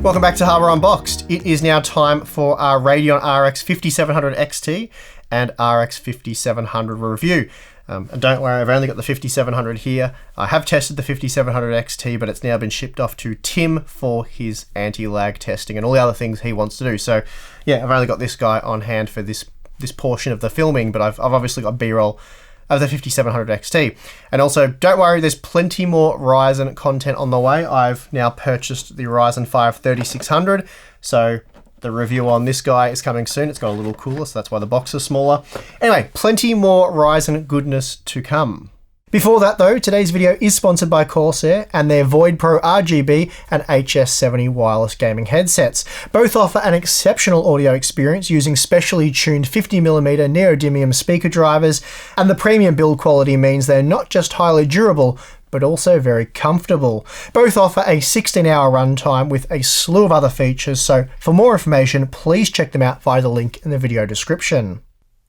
Welcome back to Hardware Unboxed. It is now time for our Radeon RX 5700 XT and RX 5700 review. And don't worry, I've only got the 5700 here. I have tested the 5700 XT, but it's now been shipped off to Tim for his anti-lag testing and all the other things he wants to do. So yeah, I've only got this guy on hand for this portion of the filming, but I've obviously got B-roll of the 5700 XT. And also, don't worry, there's plenty more Ryzen content on the way. I've now purchased the Ryzen 5 3600, so the review on this guy is coming soon. It's got a little cooler, so that's why the box is smaller. Anyway, plenty more Ryzen goodness to come. Before that though, today's video is sponsored by Corsair and their Void Pro RGB and HS70 wireless gaming headsets. Both offer an exceptional audio experience using specially tuned 50mm neodymium speaker drivers, and the premium build quality means they're not just highly durable, but also very comfortable. Both offer a 16-hour runtime with a slew of other features, so for more information, please check them out via the link in the video description.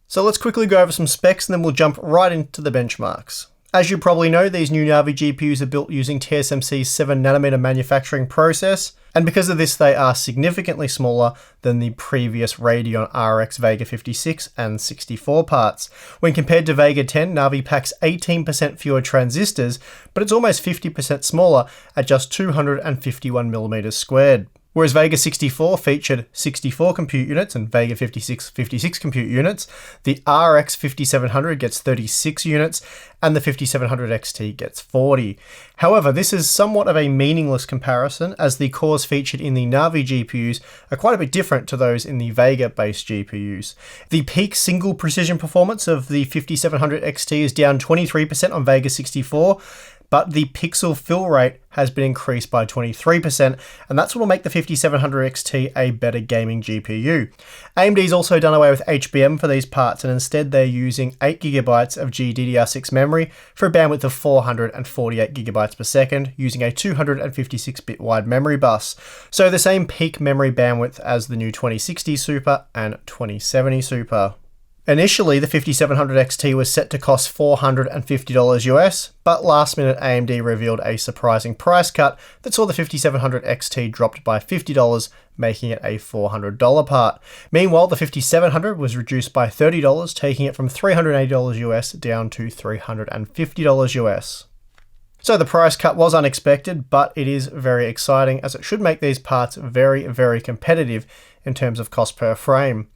So let's quickly go over some specs and then we'll jump right into the benchmarks. As you probably know, these new Navi GPUs are built using TSMC's 7nm manufacturing process, and because of this they are significantly smaller than the previous Radeon RX Vega 56 and 64 parts. When compared to Vega 10, Navi packs 18% fewer transistors, but it's almost 50% smaller at just 251mm squared. Whereas Vega 64 featured 64 compute units and Vega 56 compute units, the RX 5700 gets 36 units and the 5700 XT gets 40. However, this is somewhat of a meaningless comparison as the cores featured in the Navi GPUs are quite a bit different to those in the Vega-based GPUs. The peak single precision performance of the 5700 XT is down 23% on Vega 64, but the pixel fill rate has been increased by 23%, and that's what will make the 5700 XT a better gaming GPU. AMD's also done away with HBM for these parts, and instead they're using 8GB of GDDR6 memory for a bandwidth of 448GB per second, using a 256-bit wide memory bus. So the same peak memory bandwidth as the new 2060 Super and 2070 Super. Initially, the 5700 XT was set to cost $450 US, but last minute AMD revealed a surprising price cut that saw the 5700 XT dropped by $50, making it a $400 part. Meanwhile, the 5700 was reduced by $30, taking it from $380 US down to $350 US. So the price cut was unexpected, but it is very exciting as it should make these parts very, very competitive in terms of cost per frame.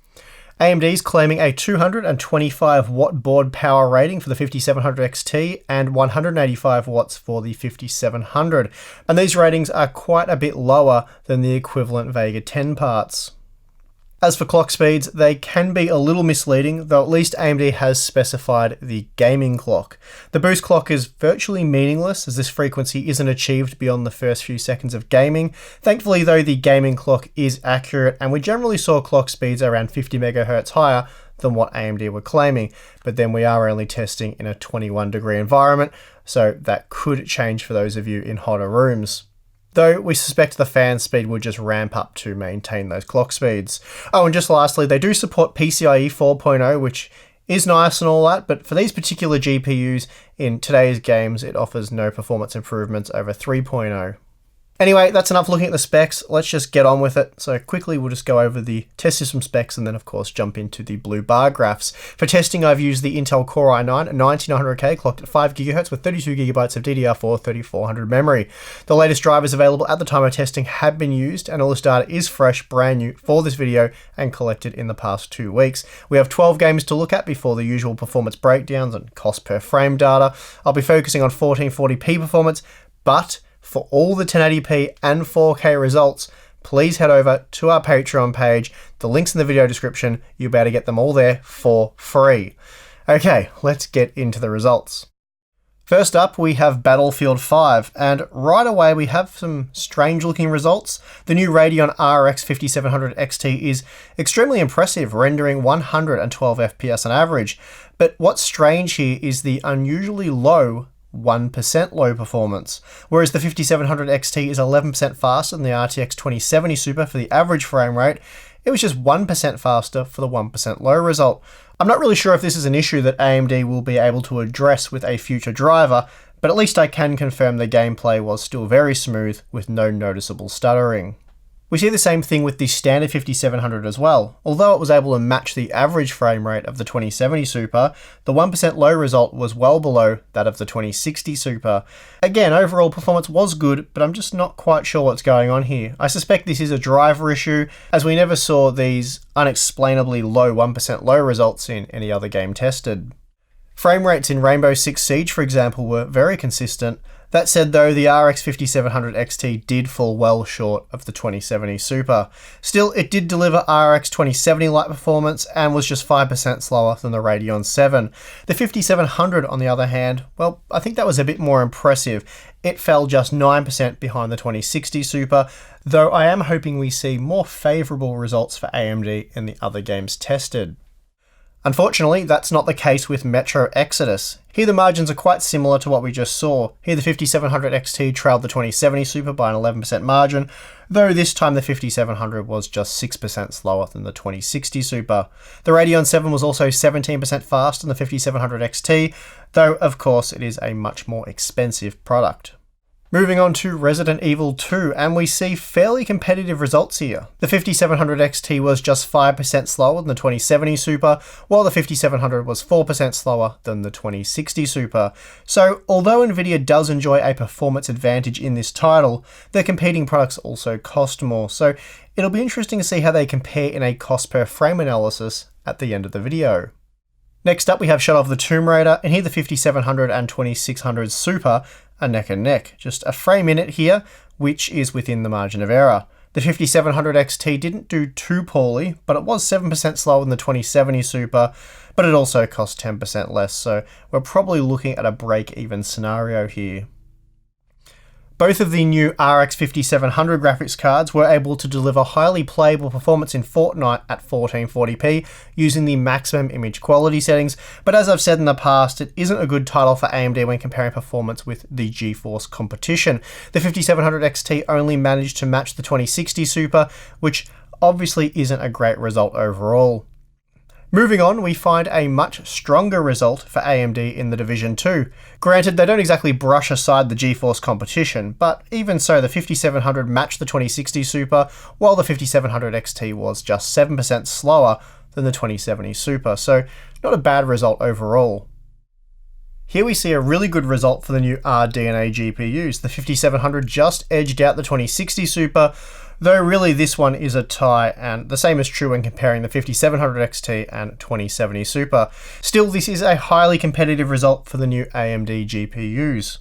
AMD's claiming a 225 watt board power rating for the 5700 XT and 185 watts for the 5700, and these ratings are quite a bit lower than the equivalent Vega 10 parts. As for clock speeds, they can be a little misleading, though at least AMD has specified the gaming clock. The boost clock is virtually meaningless as this frequency isn't achieved beyond the first few seconds of gaming. Thankfully though, the gaming clock is accurate and we generally saw clock speeds around 50 MHz higher than what AMD were claiming, but then we are only testing in a 21-degree environment, so that could change for those of you in hotter rooms. Though we suspect the fan speed will just ramp up to maintain those clock speeds. Oh, and just lastly, they do support PCIe 4.0, which is nice and all that, but for these particular GPUs in today's games, it offers no performance improvements over 3.0. Anyway, that's enough looking at the specs. Let's just get on with it. So quickly, we'll just go over the test system specs and then of course jump into the blue bar graphs. For testing, I've used the Intel Core i9 9900K clocked at 5GHz with 32GB of DDR4 3400 memory. The latest drivers available at the time of testing have been used, and all this data is fresh, brand new for this video and collected in the past 2 weeks. We have 12 games to look at before the usual performance breakdowns and cost per frame data. I'll be focusing on 1440p performance, but for all the 1080p and 4K results, please head over to our Patreon page. The link's in the video description. You'll be able to get them all there for free. Okay, let's get into the results. First up, we have Battlefield 5, and right away we have some strange looking results. The new Radeon RX 5700 XT is extremely impressive, rendering 112 FPS on average. But what's strange here is the unusually low 1% low performance, whereas the 5700 XT is 11% faster than the RTX 2070 Super for the average frame rate. It was just 1% faster for the 1% low result. I'm not really sure if this is an issue that AMD will be able to address with a future driver, but at least I can confirm the gameplay was still very smooth with no noticeable stuttering. We see the same thing with the standard 5700 as well. Although it was able to match the average frame rate of the 2070 Super, the 1% low result was well below that of the 2060 Super. Again, overall performance was good, but I'm just not quite sure what's going on here. I suspect this is a driver issue, as we never saw these unexplainably low 1% low results in any other game tested. Frame rates in Rainbow Six Siege, for example, were very consistent. That said though, the RX 5700 XT did fall well short of the 2070 Super. Still, it did deliver RX 2070-like performance and was just 5% slower than the Radeon VII. The 5700 on the other hand, well, I think that was a bit more impressive. It fell just 9% behind the 2060 Super, though I am hoping we see more favourable results for AMD in the other games tested. Unfortunately, that's not the case with Metro Exodus. Here the margins are quite similar to what we just saw. Here the 5700 XT trailed the 2070 Super by an 11% margin, though this time the 5700 was just 6% slower than the 2060 Super. The Radeon VII was also 17% faster than the 5700 XT, though of course it is a much more expensive product. Moving on to Resident Evil 2, and we see fairly competitive results here. The 5700 XT was just 5% slower than the 2070 Super, while the 5700 was 4% slower than the 2060 Super. So, although Nvidia does enjoy a performance advantage in this title, their competing products also cost more, so it'll be interesting to see how they compare in a cost per frame analysis at the end of the video. Next up we have Shadow of the Tomb Raider, and here the 5700 and 2600 Super are neck and neck. Just a frame in it here, which is within the margin of error. The 5700 XT didn't do too poorly, but it was 7% slower than the 2070 Super, but it also cost 10% less, so we're probably looking at a break-even scenario here. Both of the new RX 5700 graphics cards were able to deliver highly playable performance in Fortnite at 1440p using the maximum image quality settings, but as I've said in the past, it isn't a good title for AMD when comparing performance with the GeForce competition. The 5700 XT only managed to match the 2060 Super, which obviously isn't a great result overall. Moving on, we find a much stronger result for AMD in the Division 2. Granted, they don't exactly brush aside the GeForce competition, but even so, the 5700 matched the 2060 Super, while the 5700 XT was just 7% slower than the 2070 Super, so not a bad result overall. Here we see a really good result for the new RDNA GPUs. The 5700 just edged out the 2060 Super, though really this one is a tie, and the same is true when comparing the 5700 XT and 2070 Super. Still, this is a highly competitive result for the new AMD GPUs.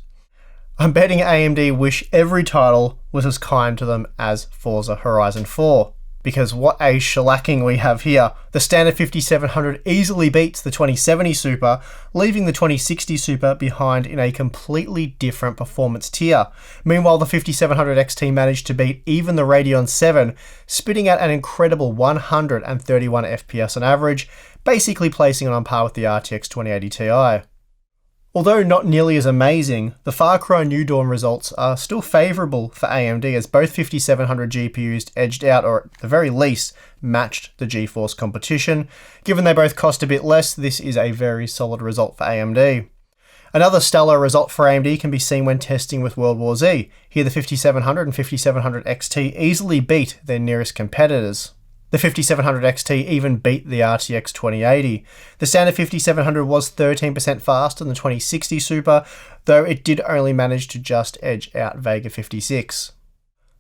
I'm betting AMD wish every title was as kind to them as Forza Horizon 4. Because what a shellacking we have here. The standard 5700 easily beats the 2070 Super, leaving the 2060 Super behind in a completely different performance tier. Meanwhile, the 5700 XT managed to beat even the Radeon VII, spitting out an incredible 131 FPS on average, basically placing it on par with the RTX 2080 Ti. Although not nearly as amazing, the Far Cry New Dawn results are still favourable for AMD as both 5700 GPUs edged out, or at the very least, matched the GeForce competition. Given they both cost a bit less, this is a very solid result for AMD. Another stellar result for AMD can be seen when testing with World War Z. Here the 5700 and 5700 XT easily beat their nearest competitors. The 5700 XT even beat the RTX 2080. The standard 5700 was 13% faster than the 2060 Super, though it did only manage to just edge out Vega 56.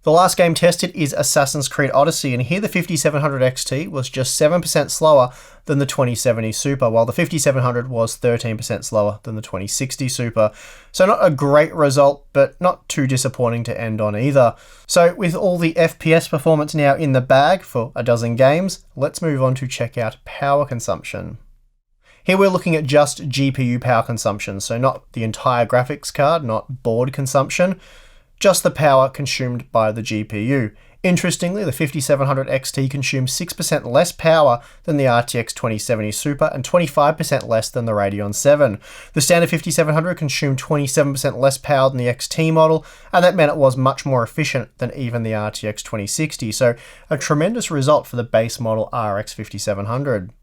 The last game tested is Assassin's Creed Odyssey, and here the 5700 XT was just 7% slower than the 2070 Super, while the 5700 was 13% slower than the 2060 Super. So not a great result, but not too disappointing to end on either. So with all the FPS performance now in the bag for a dozen games, let's move on to check out power consumption. Here we're looking at just GPU power consumption, so not the entire graphics card, not board consumption, just the power consumed by the GPU. Interestingly, the 5700 XT consumes 6% less power than the RTX 2070 Super and 25% less than the Radeon VII. The standard 5700 consumed 27% less power than the XT model, and that meant it was much more efficient than even the RTX 2060, so a tremendous result for the base model RX 5700.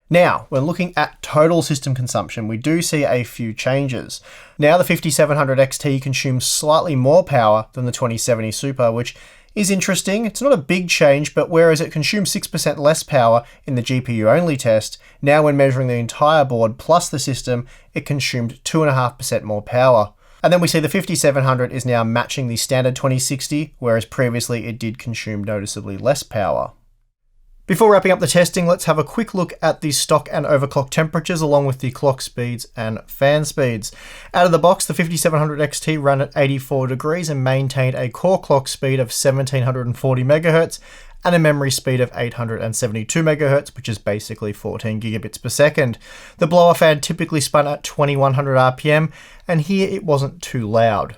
Now, when looking at total system consumption, we do see a few changes. Now the 5700 XT consumes slightly more power than the 2070 Super, which is interesting. It's not a big change, but whereas it consumed 6% less power in the GPU only test, now when measuring the entire board plus the system, it consumed 2.5% more power. And then we see the 5700 is now matching the standard 2060, whereas previously it did consume noticeably less power. Before wrapping up the testing, let's have a quick look at the stock and overclock temperatures along with the clock speeds and fan speeds. Out of the box, the 5700 XT ran at 84 degrees and maintained a core clock speed of 1740 MHz and a memory speed of 872 MHz, which is basically 14 gigabits per second. The blower fan typically spun at 2100 RPM, and here it wasn't too loud.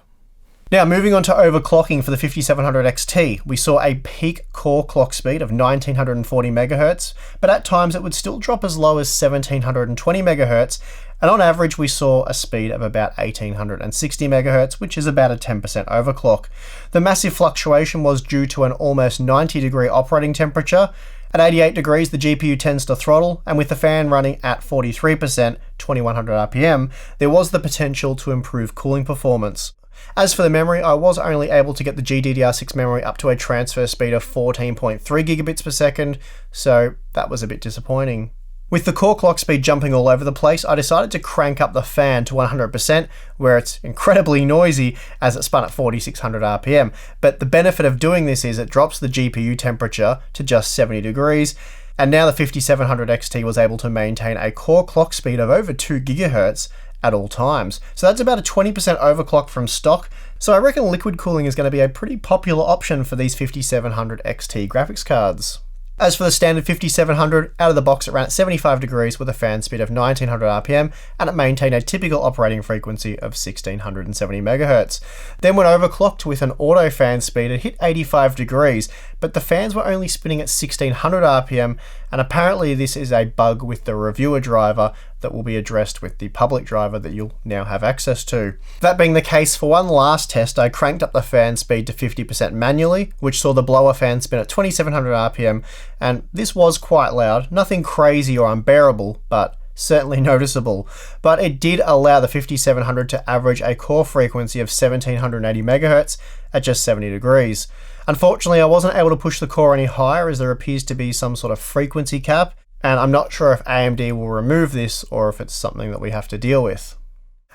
Now, moving on to overclocking for the 5700 XT, we saw a peak core clock speed of 1940 MHz, but at times it would still drop as low as 1720 MHz, and on average we saw a speed of about 1860 MHz, which is about a 10% overclock. The massive fluctuation was due to an almost 90-degree operating temperature. At 88 degrees, the GPU tends to throttle, and with the fan running at 43%, 2100 RPM, there was the potential to improve cooling performance. As for the memory, I was only able to get the GDDR6 memory up to a transfer speed of 14.3 gigabits per second, so that was a bit disappointing. With the core clock speed jumping all over the place, I decided to crank up the fan to 100%, where it's incredibly noisy as it spun at 4600 RPM. But the benefit of doing this is it drops the GPU temperature to just 70 degrees, and now the 5700 XT was able to maintain a core clock speed of over 2 GHz at all times. So that's about a 20% overclock from stock. So I reckon liquid cooling is going to be a pretty popular option for these 5700 XT graphics cards. As for the standard 5700, out of the box it ran at 75 degrees with a fan speed of 1900 RPM, and it maintained a typical operating frequency of 1670 MHz. Then when overclocked with an auto fan speed, it hit 85 degrees, but the fans were only spinning at 1600 RPM, and apparently this is a bug with the reviewer driver that will be addressed with the public driver that you'll now have access to. That being the case, for one last test, I cranked up the fan speed to 50% manually, which saw the blower fan spin at 2700 RPM, and this was quite loud, nothing crazy or unbearable, but certainly noticeable. But it did allow the 5700 to average a core frequency of 1780 MHz at just 70 degrees. Unfortunately, I wasn't able to push the core any higher as there appears to be some sort of frequency cap, and I'm not sure if AMD will remove this or if it's something that we have to deal with.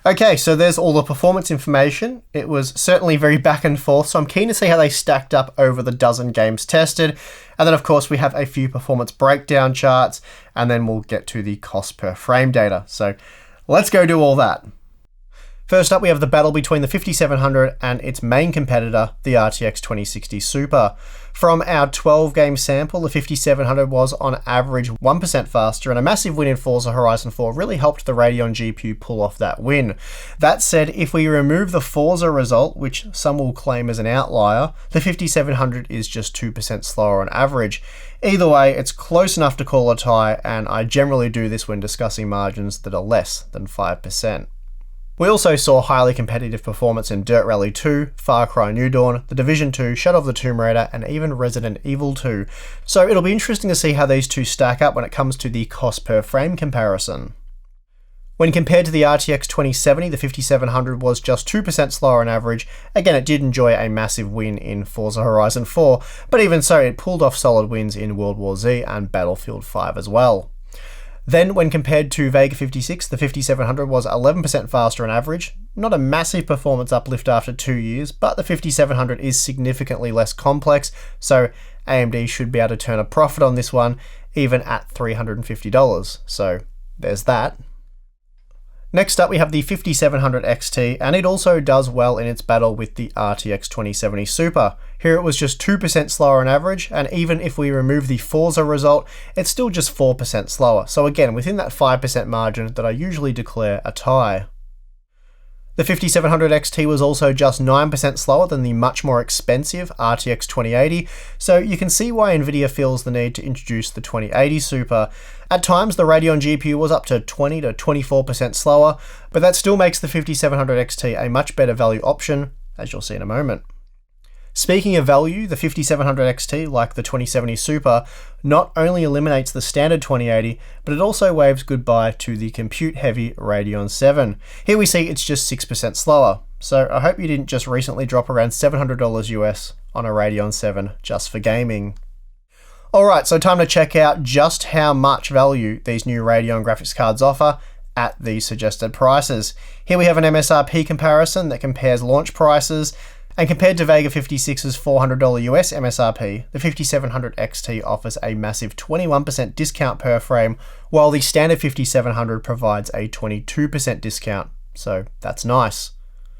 Okay, so there's all the performance information. It was certainly very back and forth, so I'm keen to see how they stacked up over the dozen games tested. And then of course we have a few performance breakdown charts, and then we'll get to the cost per frame data. So let's go do all that. First up, we have the battle between the 5700 and its main competitor, the RTX 2060 Super. From our 12-game sample, the 5700 was on average 1% faster, and a massive win in Forza Horizon 4 really helped the Radeon GPU pull off that win. That said, if we remove the Forza result, which some will claim as an outlier, the 5700 is just 2% slower on average. Either way, it's close enough to call a tie, and I generally do this when discussing margins that are less than 5%. We also saw highly competitive performance in Dirt Rally 2, Far Cry New Dawn, The Division 2, Shadow of the Tomb Raider, and even Resident Evil 2. So it'll be interesting to see how these two stack up when it comes to the cost per frame comparison. When compared to the RTX 2070, the 5700 was just 2% slower on average. Again, it did enjoy a massive win in Forza Horizon 4, but even so, it pulled off solid wins in World War Z and Battlefield 5 as well. Then, when compared to Vega 56, the 5700 was 11% faster on average. Not a massive performance uplift after 2 years, but the 5700 is significantly less complex, so AMD should be able to turn a profit on this one, even at $350. So there's that. Next up, we have the 5700 XT, and it also does well in its battle with the RTX 2070 Super. Here it was just 2% slower on average, and even if we remove the Forza result, it's still just 4% slower. So again, within that 5% margin that I usually declare a tie. The 5700 XT was also just 9% slower than the much more expensive RTX 2080, so you can see why Nvidia feels the need to introduce the 2080 Super. At times, the Radeon GPU was up to 20 to 24% slower, but that still makes the 5700 XT a much better value option, as you'll see in a moment. Speaking of value, the 5700 XT, like the 2070 Super, not only eliminates the standard 2080, but it also waves goodbye to the compute-heavy Radeon VII. Here we see it's just 6% slower, so I hope you didn't just recently drop around $700 US on a Radeon VII just for gaming. Alright, so time to check out just how much value these new Radeon graphics cards offer at these suggested prices. Here we have an MSRP comparison that compares launch prices, and compared to Vega 56's $400 US MSRP, the 5700 XT offers a massive 21% discount per frame, while the standard 5700 provides a 22% discount, so that's nice.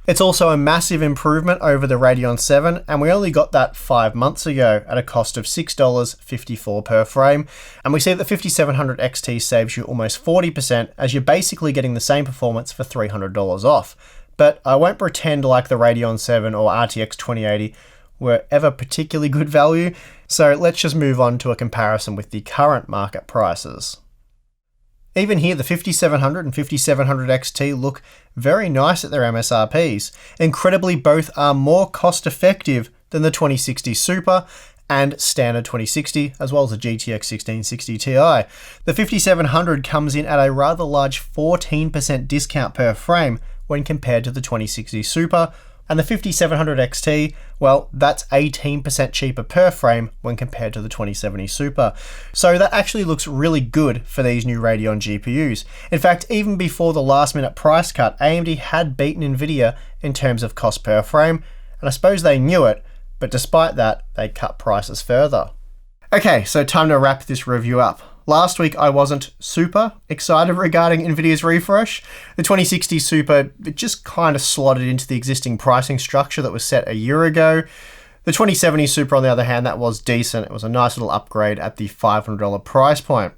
It's also a massive improvement over the Radeon VII, and we only got that 5 months ago at a cost of $6.54 per frame, and we see that the 5700 XT saves you almost 40% as you're basically getting the same performance for $300 off. But I won't pretend like the Radeon VII or RTX 2080 were ever particularly good value, so let's just move on to a comparison with the current market prices. Even here, the 5700 and 5700 XT look very nice at their MSRPs. Incredibly, both are more cost effective than the 2060 Super and standard 2060, as well as the GTX 1660 Ti. The 5700 comes in at a rather large 14% discount per frame when compared to the 2060 Super, and the 5700 XT, well, that's 18% cheaper per frame when compared to the 2070 Super. So that actually looks really good for these new Radeon GPUs. In fact, even before the last minute price cut, AMD had beaten Nvidia in terms of cost per frame, and I suppose they knew it, but despite that, they cut prices further. Okay, so time to wrap this review up. Last week I wasn't super excited regarding Nvidia's refresh. The 2060 Super, it just kind of slotted into the existing pricing structure that was set a year ago. The 2070 Super, on the other hand, that was decent. It was a nice little upgrade at the $500 price point.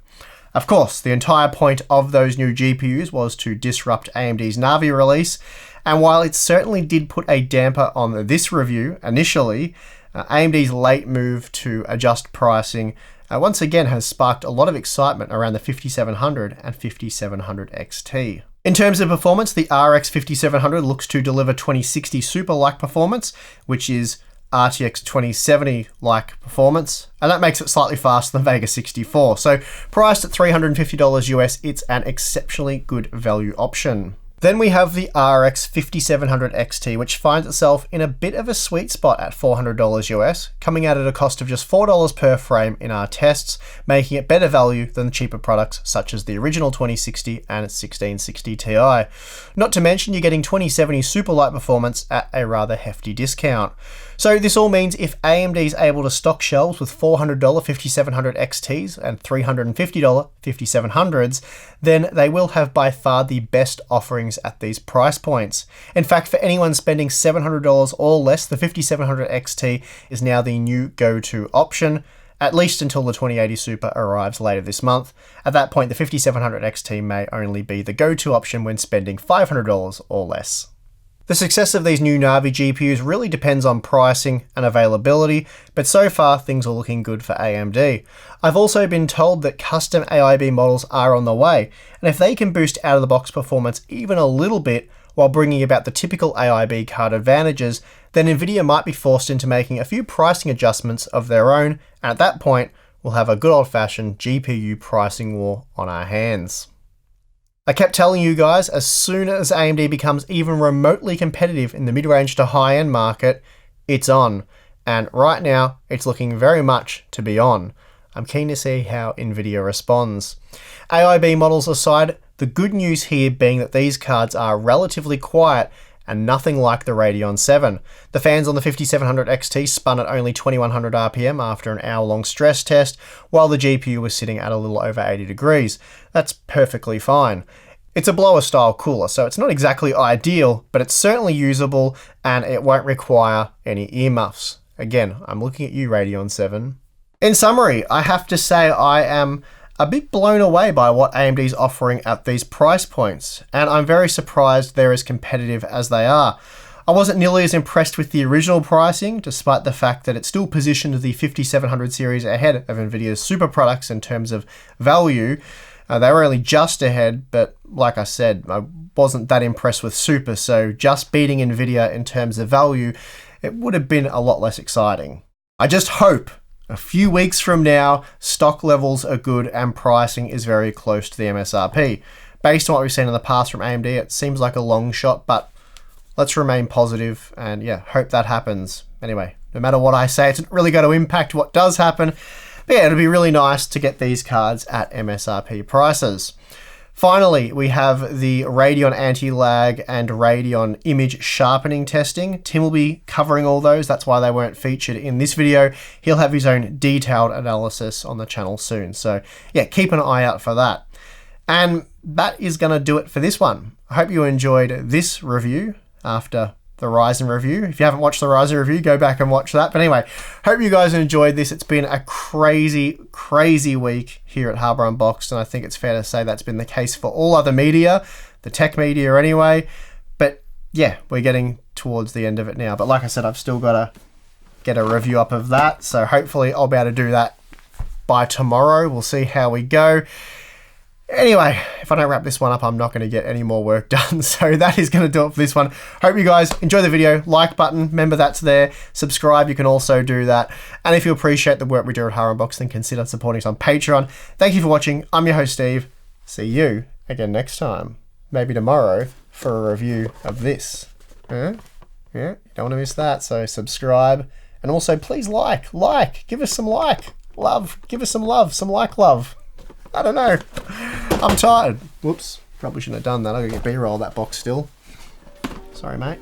Of course, the entire point of those new GPUs was to disrupt AMD's Navi release, and while it certainly did put a damper on this review initially, AMD's late move to adjust pricing once again has sparked a lot of excitement around the 5700 and 5700 XT. In terms of performance, the RX 5700 looks to deliver 2060 Super-like performance, which is RTX 2070-like performance, and that makes it slightly faster than Vega 64. So priced at $350 US, it's an exceptionally good value option. Then we have the RX 5700 XT, which finds itself in a bit of a sweet spot at $400 US, coming out at a cost of just $4 per frame in our tests, making it better value than the cheaper products such as the original 2060 and 1660 Ti. Not to mention you're getting 2070 Super-like performance at a rather hefty discount. So this all means if AMD is able to stock shelves with $400 5700 XTs and $350 5700s, then they will have by far the best offerings at these price points. In fact, for anyone spending $700 or less, the 5700 XT is now the new go-to option, at least until the 2080 Super arrives later this month. At that point, the 5700 XT may only be the go-to option when spending $500 or less. The success of these new Navi GPUs really depends on pricing and availability, but so far things are looking good for AMD. I've also been told that custom AIB models are on the way, and if they can boost out-of-the-box performance even a little bit while bringing about the typical AIB card advantages, then Nvidia might be forced into making a few pricing adjustments of their own, and at that point, we'll have a good old-fashioned GPU pricing war on our hands. I kept telling you guys, as soon as AMD becomes even remotely competitive in the mid-range to high-end market, it's on. And right now, it's looking very much to be on. I'm keen to see how Nvidia responds. AIB models aside, the good news here being that these cards are relatively quiet and nothing like the Radeon VII. The fans on the 5700 XT spun at only 2100 RPM after an hour-long stress test, while the GPU was sitting at a little over 80 degrees. That's perfectly fine. It's a blower-style cooler, so it's not exactly ideal, but it's certainly usable, and it won't require any earmuffs. Again, I'm looking at you, Radeon VII. In summary, I have to say I am a bit blown away by what AMD is offering at these price points, and I'm very surprised they're as competitive as they are. I wasn't nearly as impressed with the original pricing, despite the fact that it still positioned the 5700 series ahead of Nvidia's Super products in terms of value. They were only just ahead, but like I said, I wasn't that impressed with Super, so just beating Nvidia in terms of value, it would have been a lot less exciting. I just hope a few weeks from now, stock levels are good and pricing is very close to the MSRP. Based on what we've seen in the past from AMD, it seems like a long shot, but let's remain positive and yeah, hope that happens. Anyway, no matter what I say, it's not really going to impact what does happen. But yeah, it'll be really nice to get these cards at MSRP prices. Finally, we have the Radeon anti-lag and Radeon image sharpening testing. Tim will be covering all those. That's why they weren't featured in this video. He'll have his own detailed analysis on the channel soon. So yeah, keep an eye out for that. And that is going to do it for this one. I hope you enjoyed this review after the Ryzen review. If you haven't watched the Ryzen review, go back and watch that. But anyway, hope you guys enjoyed this. It's been a crazy, crazy week here at Harbour Unboxed, and I think it's fair to say that's been the case for all other media, the tech media anyway. But yeah, we're getting towards the end of it now. But like I said, I've still got to get a review up of that, so hopefully I'll be able to do that by tomorrow. We'll see how we go. Anyway, if I don't wrap this one up, I'm not going to get any more work done. So that is going to do it for this one. Hope you guys enjoy the video. Like button, remember that's there. Subscribe, you can also do that. And if you appreciate the work we do at Harbour Unboxed, then consider supporting us on Patreon. Thank you for watching. I'm your host, Steve. See you again next time. Maybe tomorrow for a review of this. Yeah, you don't want to miss that. So subscribe. And also, please like. Give us some love. Give us some love. Some love. I don't know. I'm tired. Whoops. Probably shouldn't have done that. I gotta get B-roll that box still. Sorry, mate.